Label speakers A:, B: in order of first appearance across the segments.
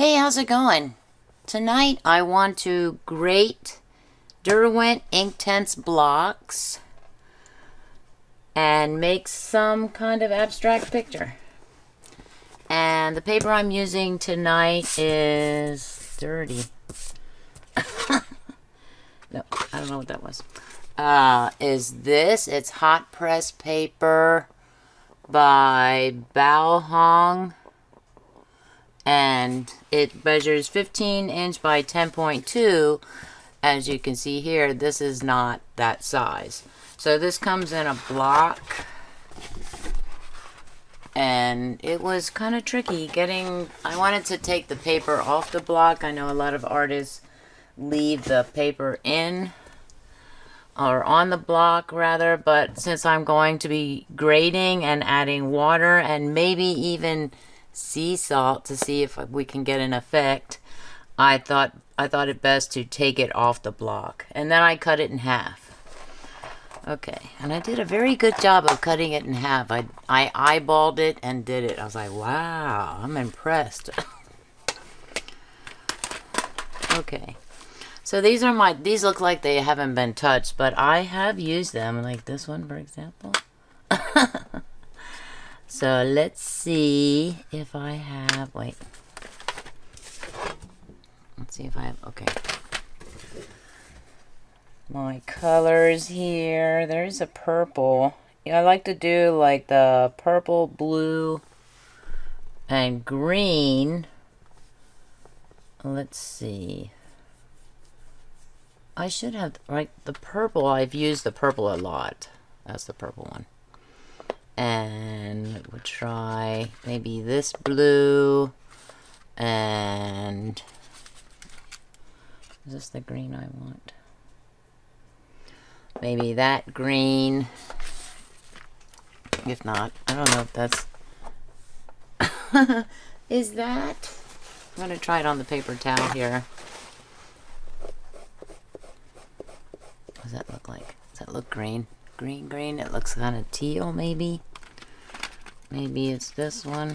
A: Hey, how's it going? Tonight I want to grate Derwent Inktense Blocks and make some kind of abstract picture. And the paper I'm using tonight is dirty. No, I don't know what that was. It's hot press paper by Bao, and it measures 15 inch by 10.2. As you can see here, this is not that size. So this comes in a block, and it was kind of tricky getting, I wanted to take the paper off the block. I know a lot of artists leave the paper in, or on the block rather, but since I'm going to be grating and adding water and maybe even sea salt to see if we can get an effect, I thought it best to take it off the block, and then I cut it in half. Okay, and I did a very good job of cutting it in half. I eyeballed it and did it. I was like, wow, I'm impressed. Okay, so these look like they haven't been touched, but I have used them, like this one for example. So let's see if I have, wait. Let's see if I have, okay. My colors here, there's a purple. I like to do like the purple, blue, and green. Let's see. I should have, right, the purple, I've used the purple a lot. That's the purple one. And we'll try maybe this blue, and is this the green I want? Maybe that green. If not, I don't know if that's is that? I'm gonna try it on the paper towel here. What does that look like? Does that look green? Green. It looks kind of teal, maybe. Maybe it's this one.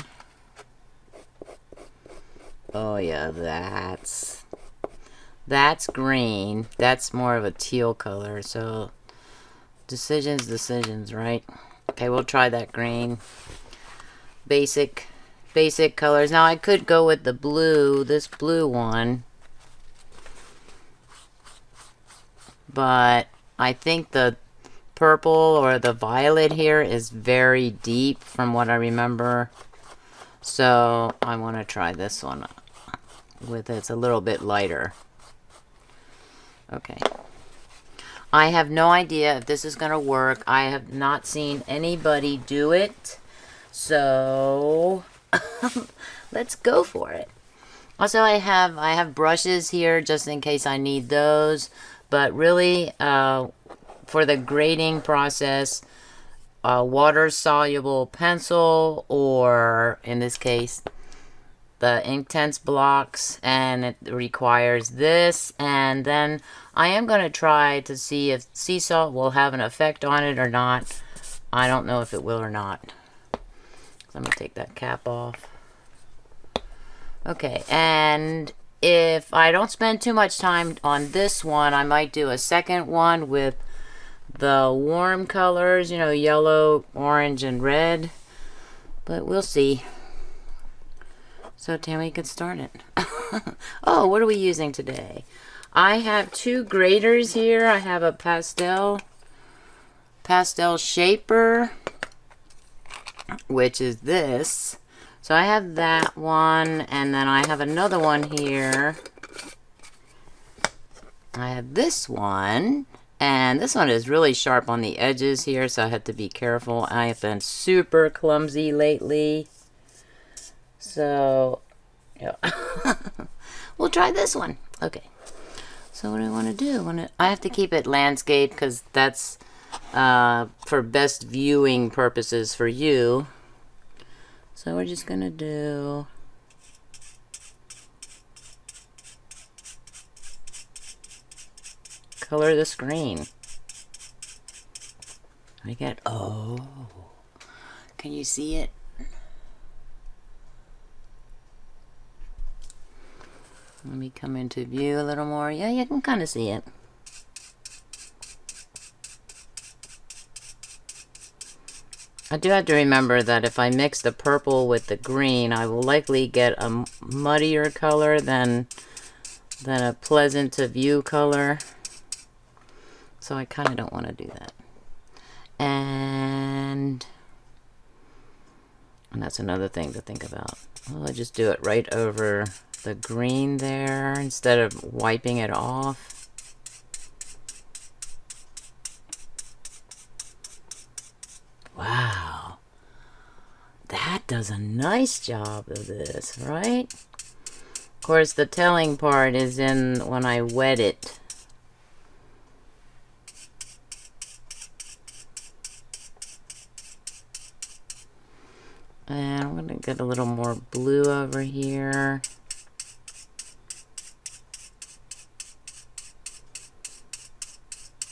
A: Oh yeah, that's green. That's more of a teal color. So decisions, right? Okay, we'll try that green. Basic colors. Now I could go with the blue, this blue one, but I think the purple or the violet here is very deep from what I remember, so I want to try this one with it's a little bit lighter. Okay, I have no idea if this is gonna work. I have not seen anybody do it, so let's go for it. Also, I have brushes here just in case I need those, but really for the grading process, water-soluble pencil, or in this case, the Inktense Blocks, and it requires this. And then I am going to try to see if sea salt will have an effect on it or not. I don't know if it will or not. So I'm going to take that cap off. Okay, and if I don't spend too much time on this one, I might do a second one with the warm colors, you know, yellow, orange, and red, but we'll see. So Tammy can start it. Oh, what are we using today? I have two graters here. I have a pastel shaper, which is this. So I have that one, and then I have another one here. I have this one. And this one is really sharp on the edges here, so I have to be careful. I have been super clumsy lately. So, yeah. We'll try this one. Okay. So what do I want to do? I have to keep it landscape because that's for best viewing purposes for you. So we're just going to do... color the screen. I get, oh, can you see it? Let me come into view a little more. Yeah, you can kind of see it. I do have to remember that if I mix the purple with the green, I will likely get a muddier color than a pleasant to view color. So I kind of don't want to do that. And that's another thing to think about. Well, I just do it right over the green there instead of wiping it off. Wow, that does a nice job of this, right? Of course, the telling part is in when I wet it. And I'm going to get a little more blue over here.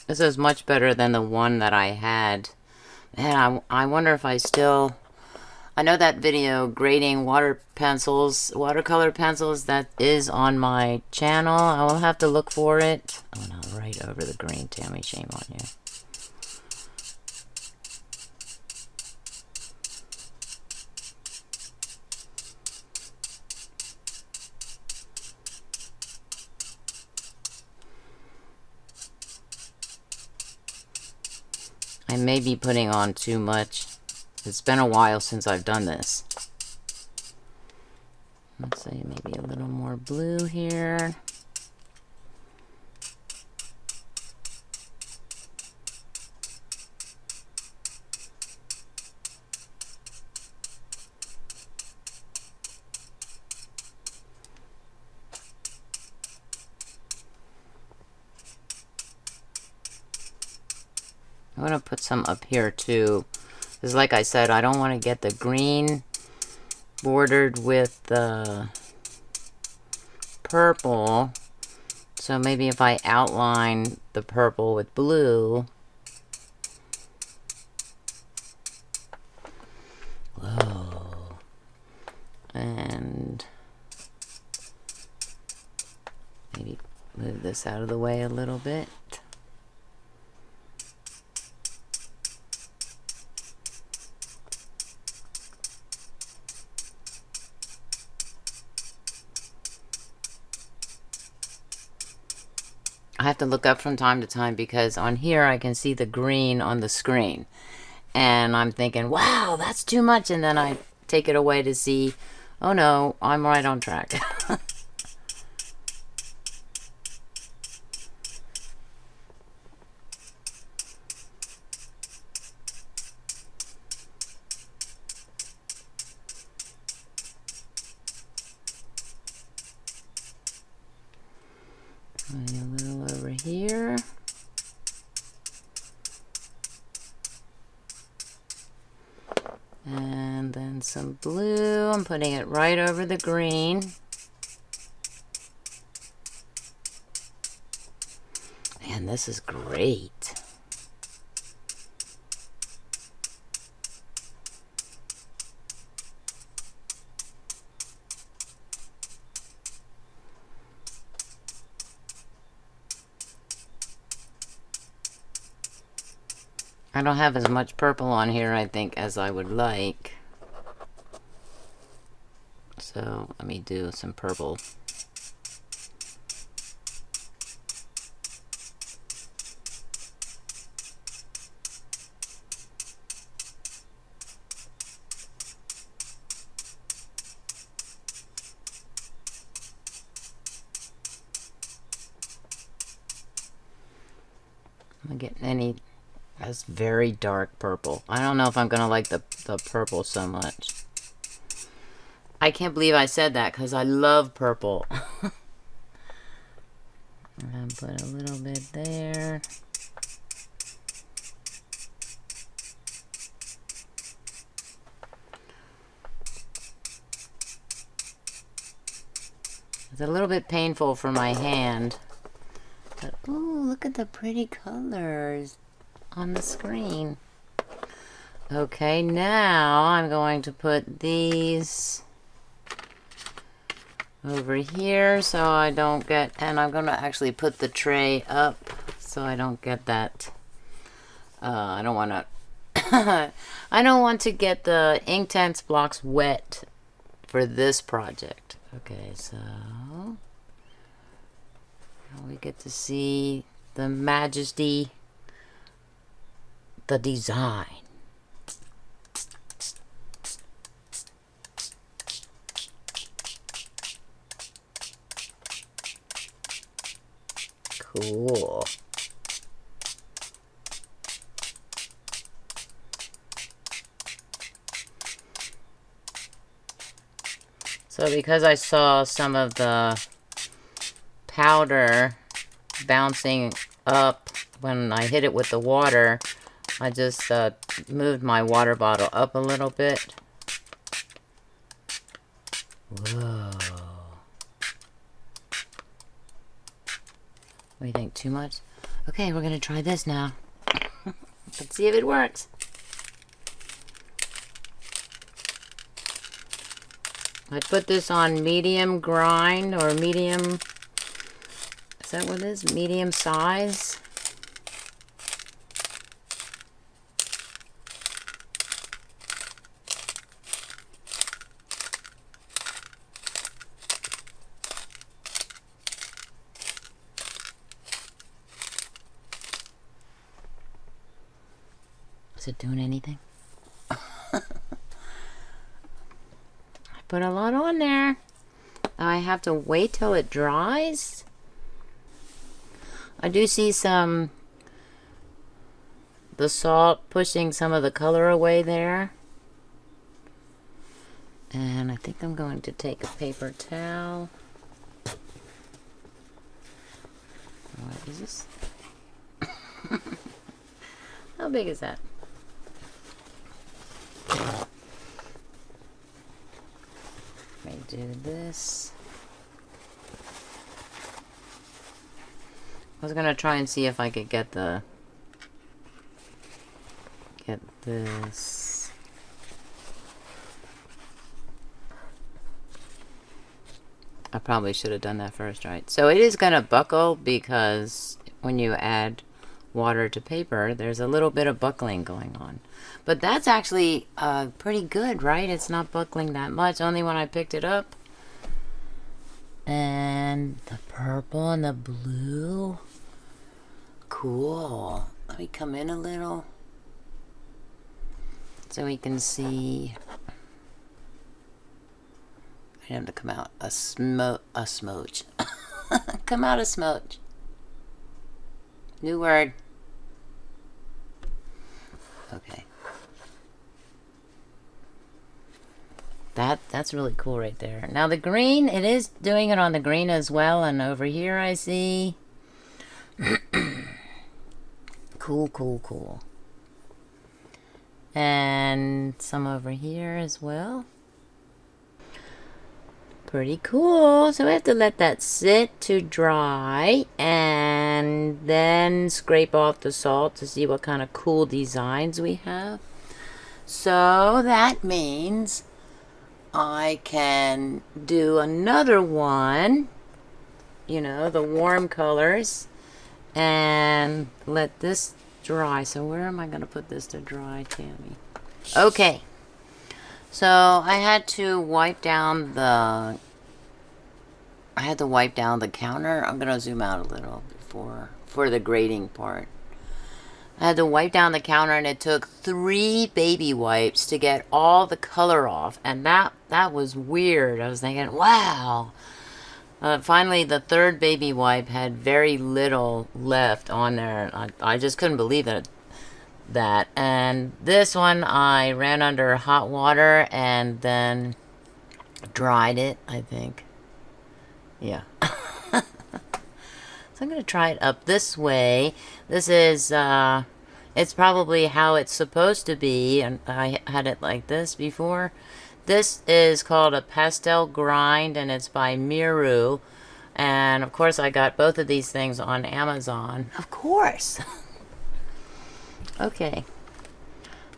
A: This is much better than the one that I had. Man, I wonder if I still... I know that video, Grating watercolor pencils, that is on my channel. I will have to look for it. Oh no, right over the green. Tammy, shame on you. I may be putting on too much. It's been a while since I've done this. Let's say maybe a little more blue here. I'm going to put some up here too. Because like I said, I don't want to get the green bordered with the purple. So maybe if I outline the purple with blue. Whoa. And maybe move this out of the way a little bit. I have to look up from time to time because on here I can see the green on the screen. And I'm thinking, wow, that's too much. And then I take it away to see, oh no, I'm right on track. A little over here. And then some blue. I'm putting it right over the green. And this is great. I don't have as much purple on here, I think, as I would like. So let me do some purple. I'm not getting any. That's very dark purple. I don't know if I'm gonna like the purple so much. I can't believe I said that because I love purple. And put a little bit there. It's a little bit painful for my hand. But, ooh, look at the pretty colors on the screen. Okay, now I'm going to put these over here so I don't get, and I'm gonna actually put the tray up so I don't get that. I don't want to. I don't want to get the Inktense blocks wet for this project. Okay, so we get to see the majesty, the design. Cool. So because I saw some of the powder bouncing up when I hit it with the water, I just moved my water bottle up a little bit. Whoa. What do you think? Too much? Okay, we're gonna try this now. Let's see if it works. I put this on medium grind or medium. Is that what it is? Medium size. Is it doing anything? Put a lot on there. I have to wait till it dries. I do see the salt pushing some of the color away there. And I think I'm going to take a paper towel. What is this? How big is that? Do this. I was gonna try and see if I could get this. I probably should have done that first, right? So it is gonna buckle because when you add water to paper, there's a little bit of buckling going on. But that's actually pretty good, right? It's not buckling that much, only when I picked it up. And the purple and the blue. Cool. Let me come in a little so we can see. I have to come out a smudge. Come out a smudge. New word. Okay. That's really cool right there. Now the green, it is doing it on the green as well, and over here I see. Cool. And some over here as well. Pretty cool. So we have to let that sit to dry and then scrape off the salt to see what kind of cool designs we have. So that means I can do another one, you know, the warm colors, and let this dry. So where am I going to put this to dry, Tammy? Okay. So I had to wipe down the counter. I'm going to zoom out a little for the grating part. I had to wipe down the counter, and it took 3 baby wipes to get all the color off, and that was weird. I was thinking, wow. Finally, the 3rd baby wipe had very little left on there. I just couldn't believe that. And this one, I ran under hot water and then dried it, I think. Yeah. So I'm going to try it up this way. This is, it's probably how it's supposed to be, and I had it like this before. This is called a pastel grind, and it's by Miru. And, of course, I got both of these things on Amazon. Of course! Okay.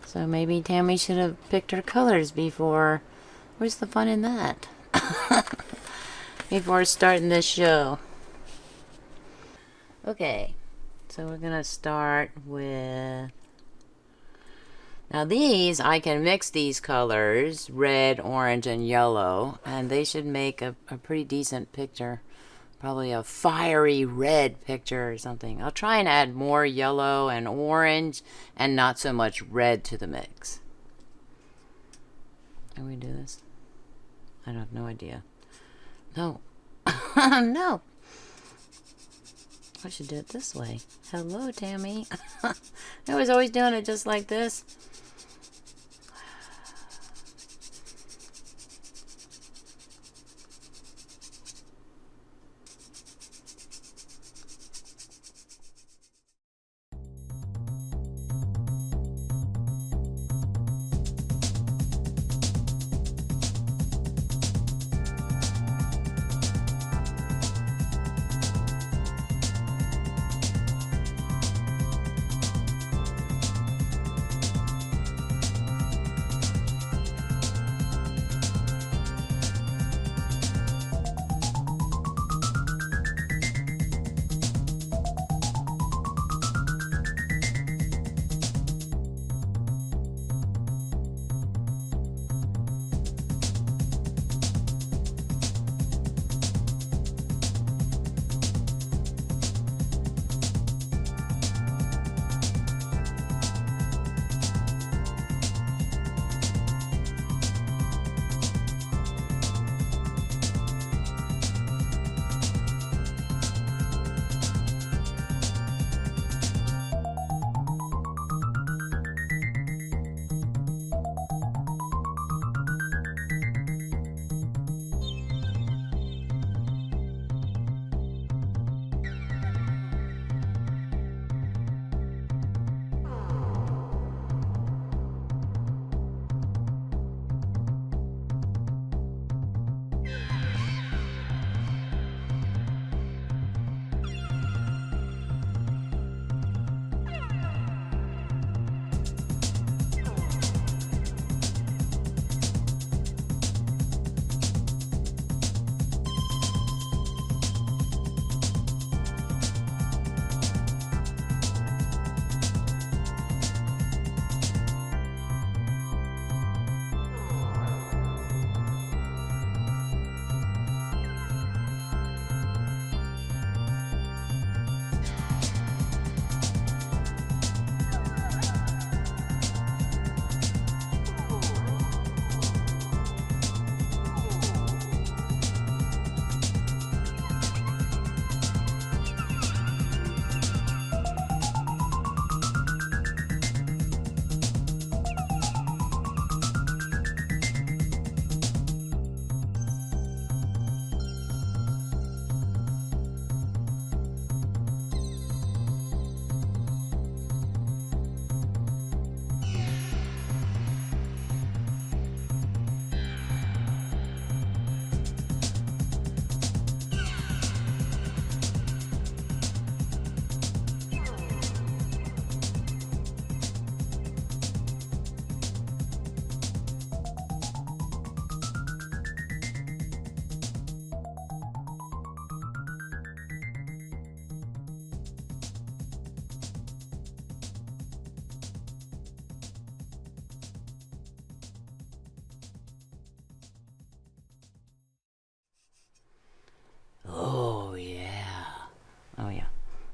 A: So maybe Tammy should have picked her colors before. Where's the fun in that? before starting this show. Okay, so we're gonna start with... Now these, I can mix these colors, red, orange, and yellow, and they should make a pretty decent picture. Probably a fiery red picture or something. I'll try and add more yellow and orange and not so much red to the mix. Can we do this? I have no idea. No. No. I should do it this way. Hello, Tammy. I was always doing it just like this.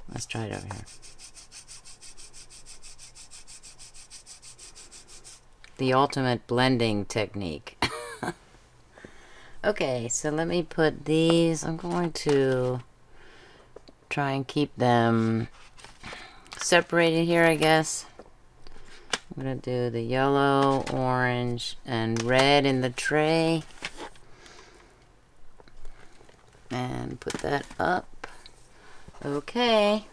A: Let's try it over here. The ultimate blending technique. Okay, so let me put these. I'm going to try and keep them separated here, I guess. I'm going to do the yellow, orange, and red in the tray. And put that up. Okay,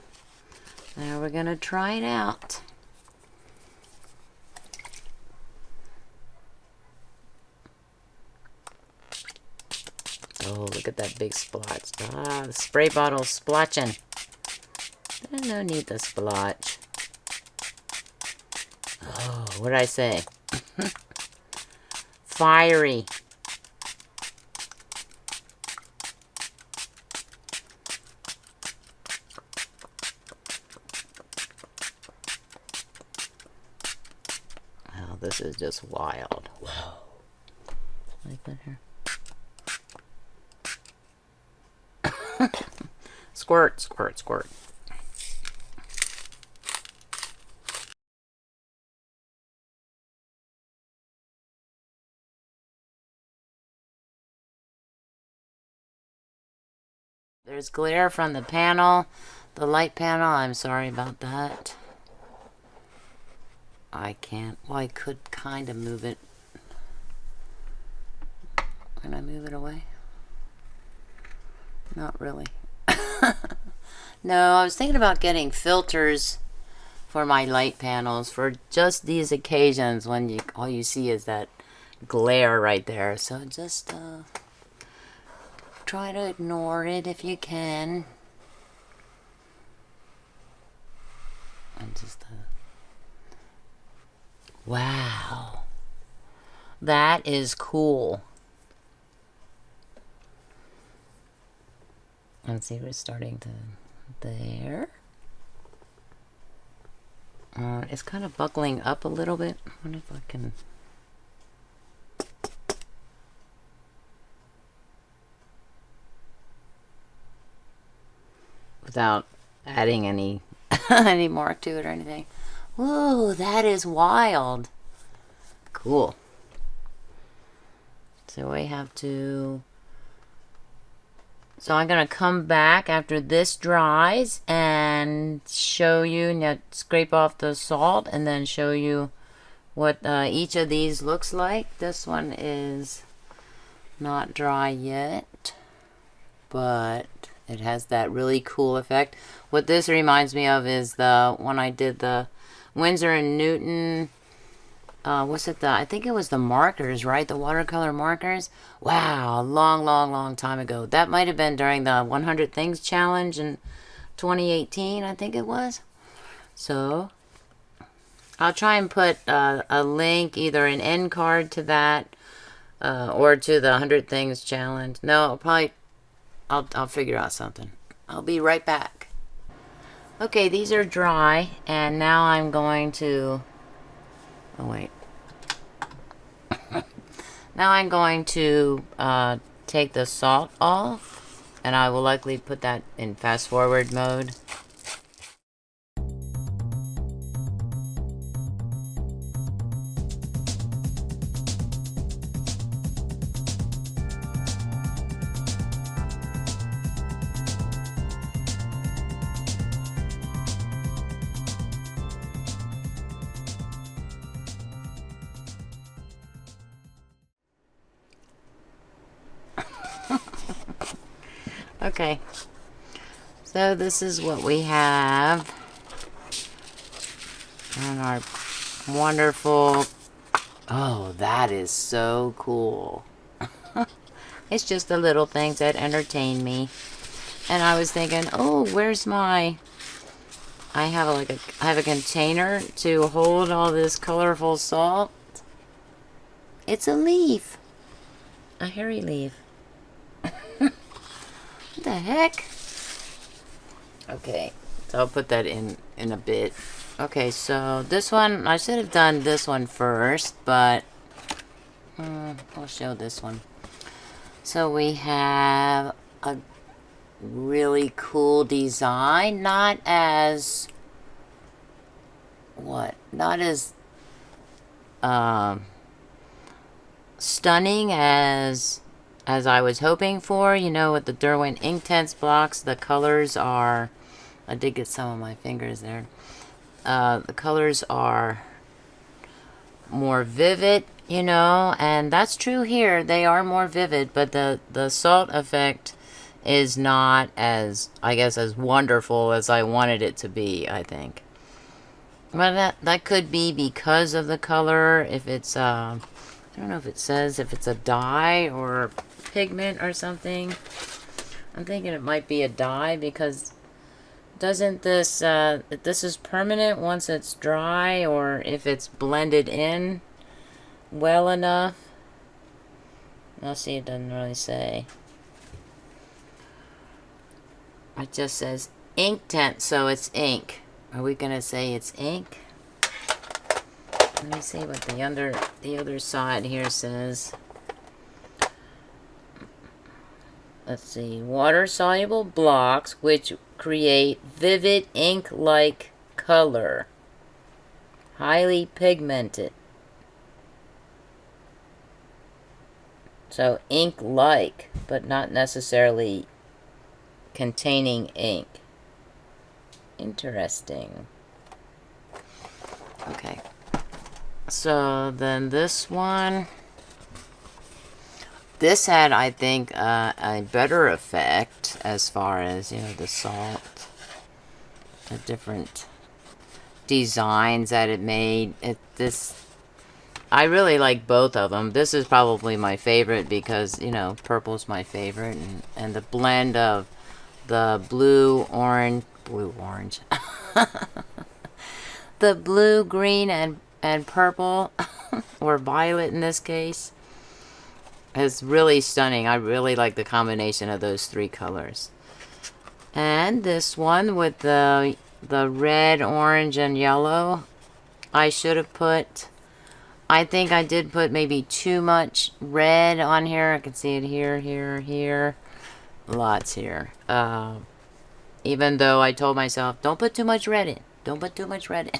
A: now we're gonna try it out. Oh, look at that big splotch. Ah, the spray bottle's splotching. There's no need to splotch. Oh, what did I say? Fiery. this is just wild. Whoa. Like that here. Squirt, squirt, squirt. There's glare from the panel, the light panel. I'm sorry about that. I can't. Well, I could kind of move it. Can I move it away? Not really. No, I was thinking about getting filters for my light panels for just these occasions when all you see is that glare right there. So just try to ignore it if you can. And just wow, that is cool. Let's see, we're starting to there. It's kind of buckling up a little bit. I wonder if I can. Without adding any any mark to it or anything. Whoa, that is wild. Cool. So we have to. So I'm going to come back after this dries and show you, now scrape off the salt and then show you what each of these looks like. This one is not dry yet, but it has that really cool effect. What this reminds me of is the when I did the Winsor & Newton, what's it, I think it was the markers, right? The watercolor markers. Wow, a long, long, long time ago. That might have been during the 100 Things Challenge in 2018, I think it was. So, I'll try and put a link, either an end card to that, or to the 100 Things Challenge. No, I'll figure out something. I'll be right back. Okay, these are dry, and now I'm going to... Oh, wait. Now I'm going to take the salt off, and I will likely put that in fast forward mode. Okay, so this is what we have on our wonderful, oh, that is so cool. It's just the little things that entertain me. And I was thinking, oh, where's my, I have a container to hold all this colorful salt. It's a leaf, a hairy leaf. What the heck? Okay, so I'll put that in a bit. Okay, so this one, I should have done this one first, but I'll show this one. So we have a really cool design, not as stunning as I was hoping for. You know, with the Derwent Inktense Blocks, the colors are, I did get some of my fingers there. The colors are more vivid, you know, and that's true here. They are more vivid, but the salt effect is not as, I guess, as wonderful as I wanted it to be, I think. Well, that could be because of the color. If it's, I don't know if it says if it's a dye or pigment or something. I'm thinking it might be a dye, because doesn't this, this is permanent once it's dry, or if it's blended in well enough. I'll see, it doesn't really say. It just says Inktense, so it's ink. Are we gonna say it's ink? Let me see what the other side here says. Let's see. Water-soluble blocks which create vivid ink-like color. Highly pigmented. So ink-like, but not necessarily containing ink. Interesting. Okay. So then this one, this had, I think, a better effect as far as, you know, the salt, the different designs that it made. I really like both of them. This is probably my favorite because, you know, purple's my favorite, and the blend of the blue, orange, the blue, green, and purple, or violet in this case, is really stunning. I really like the combination of those three colors. And this one with the red, orange, and yellow, I should have put, I think I did put maybe too much red on here. I can see it here, here, here. Lots here. Even though I told myself, don't put too much red in. Don't put too much red in.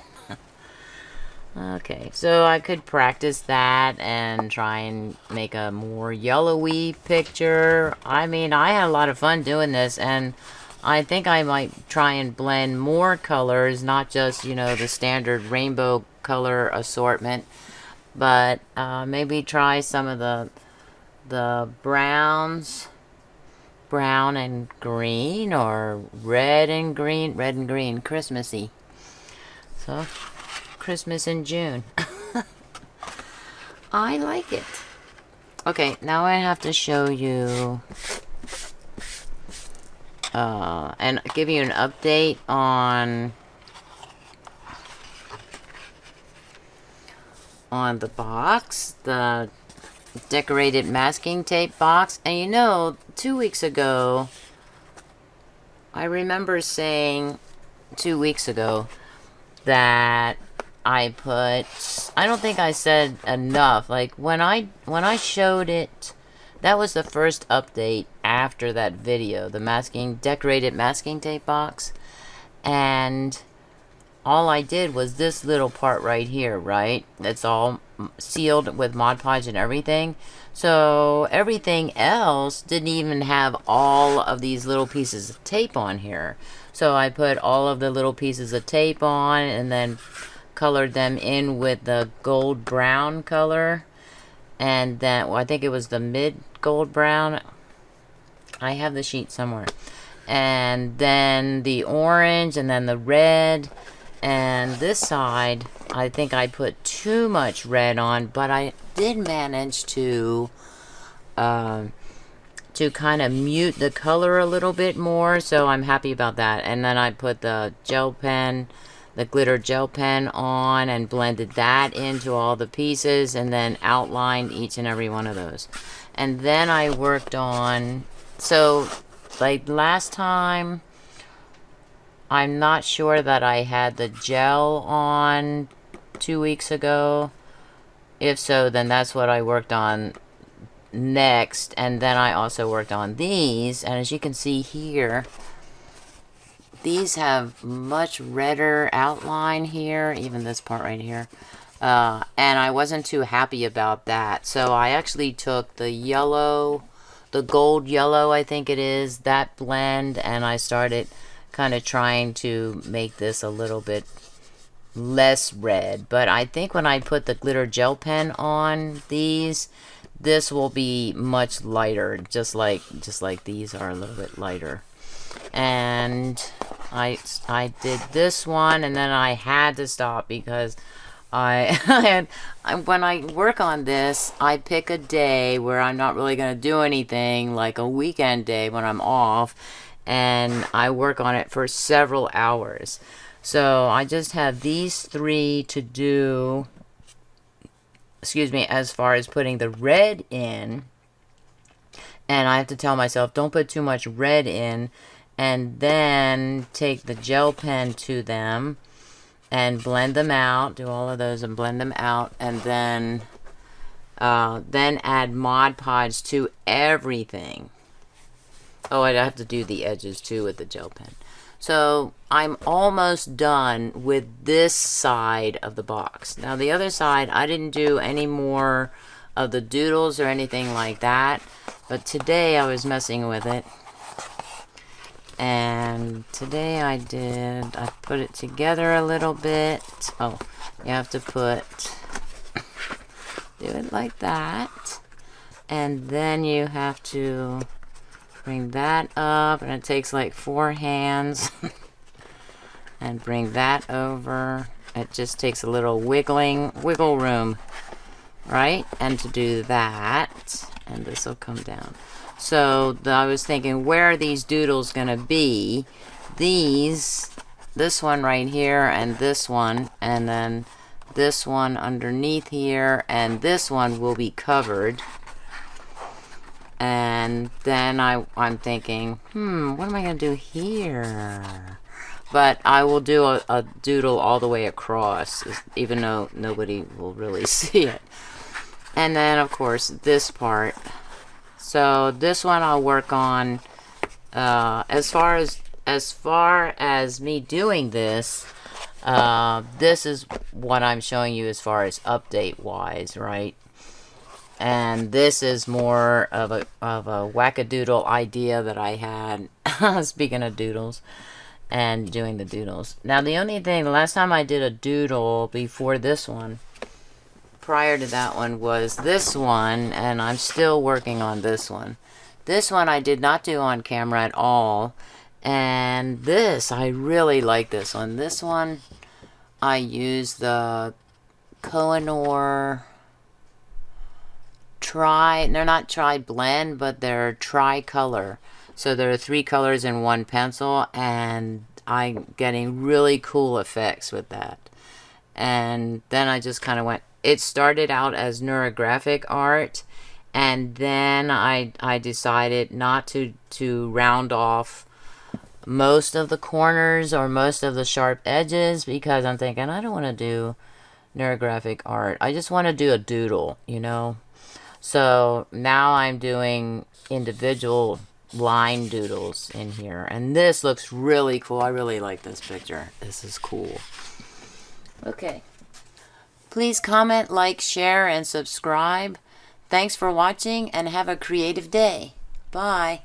A: Okay, so I could practice that and try and make a more yellowy picture. I mean, I had a lot of fun doing this, and I think I might try and blend more colors, not just, you know, the standard rainbow color assortment, but maybe try some of the browns, brown and green, or red and green, Christmassy. So, Christmas in June. I like it. Okay, now I have to show you and give you an update on the box, the decorated masking tape box. And you know, 2 weeks ago, I remember saying 2 weeks ago that I don't think I said enough. Like when I showed it, that was the first update after that video, the decorated masking tape box. And all I did was this little part right here, right? It's all sealed with Mod Podge and everything. So everything else didn't even have all of these little pieces of tape on here. So I put all of the little pieces of tape on and then colored them in with the gold brown color. And then, well, I think it was the mid gold brown. I have the sheet somewhere. And then the orange, and then the red. And this side, I think I put too much red on, but I did manage to kind of mute the color a little bit more, so I'm happy about that. And then I put the gel pen, the glitter gel pen on, and blended that into all the pieces, and then outlined each and every one of those. And then I worked on, so like last time, I'm not sure that I had the gel on 2 weeks ago. If so, then that's what I worked on next. And then I also worked on these, and as you can see here, these have much redder outline here, even this part right here. And I wasn't too happy about that. So I actually took the yellow, the gold yellow, I think it is, that blend, and I started kind of trying to make this a little bit less red. But I think when I put the glitter gel pen on these, this will be much lighter, just like these are a little bit lighter. And I did this one, and then I had to stop because when I work on this, I pick a day where I'm not really going to do anything, like a weekend day when I'm off, and I work on it for several hours. So I just have these three to do, excuse me, as far as putting the red in. And I have to tell myself, don't put too much red in, and then take the gel pen to them, and blend them out. Do all of those and blend them out, and then add Mod Podge to everything. Oh, I'd have to do the edges too with the gel pen. So I'm almost done with this side of the box. Now the other side, I didn't do any more of the doodles or anything like that, but today I was messing with it. And today I put it together a little bit. Oh, you have to do it like that. And then you have to bring that up, and it takes like 4 hands. And bring that over. It just takes a little wiggle room, right? And to do that, and this will come down. So I was thinking, where are these doodles gonna be? This one right here, and this one, and then this one underneath here, and this one will be covered. And then I'm thinking, what am I gonna do here? But I will do a doodle all the way across, even though nobody will really see it. And then, of course, this part. So this one I'll work on. As far as me doing this, this is what I'm showing you as far as update-wise, right? And this is more of a wackadoodle idea that I had. Speaking of doodles. And doing the doodles. Now the only thing, the last time I did a doodle before this one, prior to that one, was this one, and I'm still working on this one. This one I did not do on camera at all, and this, I really like this one. This one, I used the Kohinoor they're not tri-blend, but they're tri-color. So there are 3 colors in one pencil, and I'm getting really cool effects with that. And then I just kind of went, it started out as neurographic art, and then I decided not to round off most of the corners or most of the sharp edges, because I'm thinking, I don't want to do neurographic art. I just want to do a doodle, you know? So now I'm doing individual line doodles in here, and this looks really cool. I really like this picture. This is cool. Okay, please comment, like, share, and subscribe. Thanks for watching, and have a creative day. Bye.